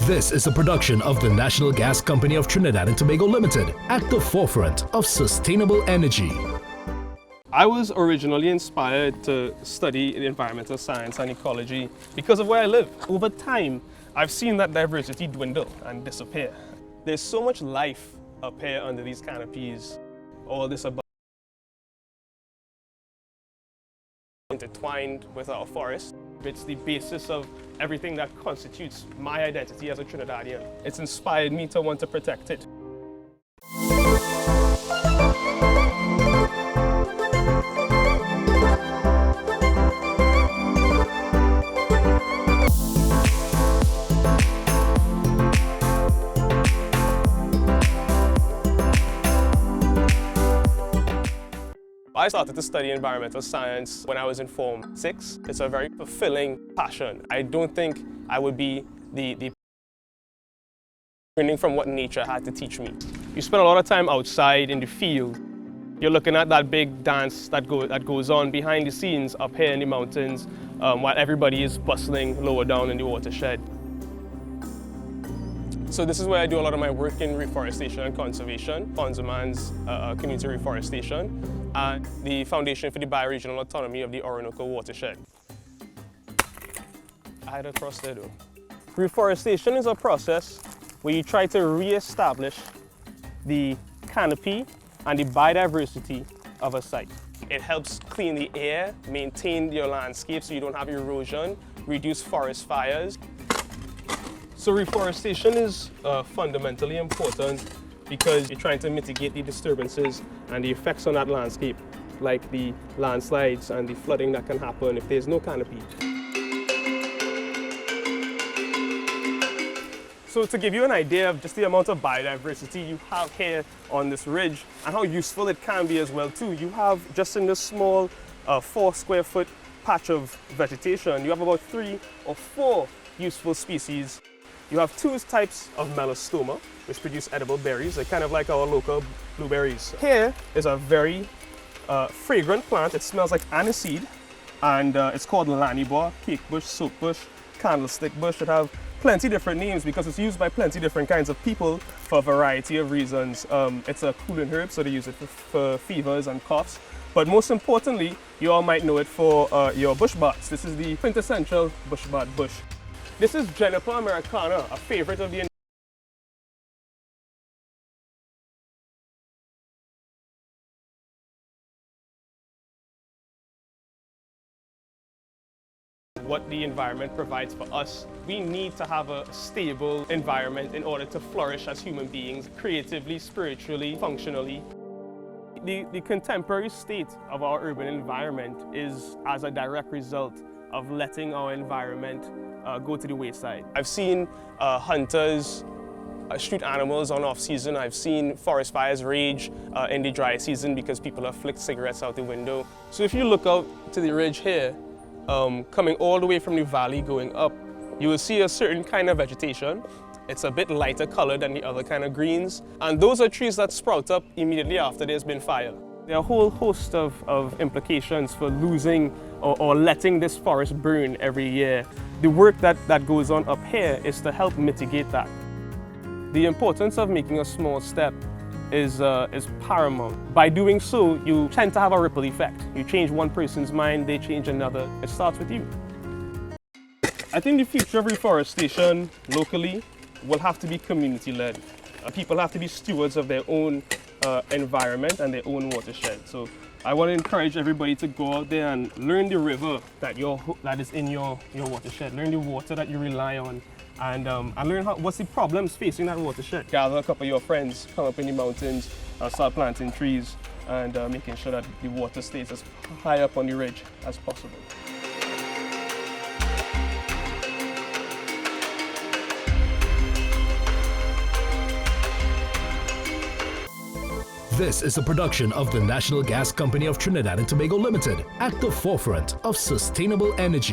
This is a production of the National Gas Company of Trinidad and Tobago Limited, at the forefront of sustainable energy. I was originally inspired to study environmental science and ecology because of where I live. Over time, I've seen that diversity dwindle and disappear. There's so much life up here under these canopies, all this above, intertwined with our forests. It's the basis of everything that constitutes my identity as a Trinidadian. It's inspired me to want to protect it. I started to study environmental science when I was in Form 6. It's a very fulfilling passion. I don't think I would be the learning from what nature had to teach me. You spend a lot of time outside in the field. You're looking at that big dance that goes on behind the scenes up here in the mountains while everybody is bustling lower down in the watershed. So this is where I do a lot of my work in reforestation and conservation, Fonzerman's community reforestation, and the Foundation for the Bioregional Autonomy of the Orinoco Watershed. I had to cross there though. Reforestation is a process where you try to re-establish the canopy and the biodiversity of a site. It helps clean the air, maintain your landscape so you don't have erosion, reduce forest fires. So reforestation is fundamentally important because you're trying to mitigate the disturbances and the effects on that landscape, like the landslides and the flooding that can happen if there's no canopy. So to give you an idea of just the amount of biodiversity you have here on this ridge and how useful it can be as well too, you have just in this small 4 square foot patch of vegetation, you have about 3 or 4 useful species. You have 2 types of melastoma, which produce edible berries. They're kind of like our local blueberries. Here is a very fragrant plant. It smells like aniseed, and it's called lanibor, cake bush, soap bush, candlestick bush. It have plenty different names because it's used by plenty different kinds of people for a variety of reasons. It's a cooling herb, so they use it for fevers and coughs. But most importantly, you all might know it for your bush baths. This is the quintessential bush bath bush. This is Juniper americana, a favorite of the what the environment provides for us. We need to have a stable environment in order to flourish as human beings, creatively, spiritually, functionally. The contemporary state of our urban environment is as a direct result of letting our environment go to the wayside. I've seen hunters shoot animals on off-season. I've seen forest fires rage in the dry season because people have flicked cigarettes out the window. So if you look out to the ridge here, coming all the way from the valley going up, you will see a certain kind of vegetation. It's a bit lighter colored than the other kind of greens. And those are trees that sprout up immediately after there's been fire. There are a whole host of implications for losing or letting this forest burn every year. The work that goes on up here is to help mitigate that. The importance of making a small step is paramount. By doing so, you tend to have a ripple effect. You change one person's mind, they change another. It starts with you. I think the future of reforestation locally will have to be community-led. People have to be stewards of their own environment and their own watershed. So I want to encourage everybody to go out there and learn the river that is in your watershed. Learn the water that you rely on, and learn what's the problems facing that watershed. Gather a couple of your friends, come up in the mountains, start planting trees, and making sure that the water stays as high up on the ridge as possible. This is a production of the National Gas Company of Trinidad and Tobago Limited, at the forefront of sustainable energy.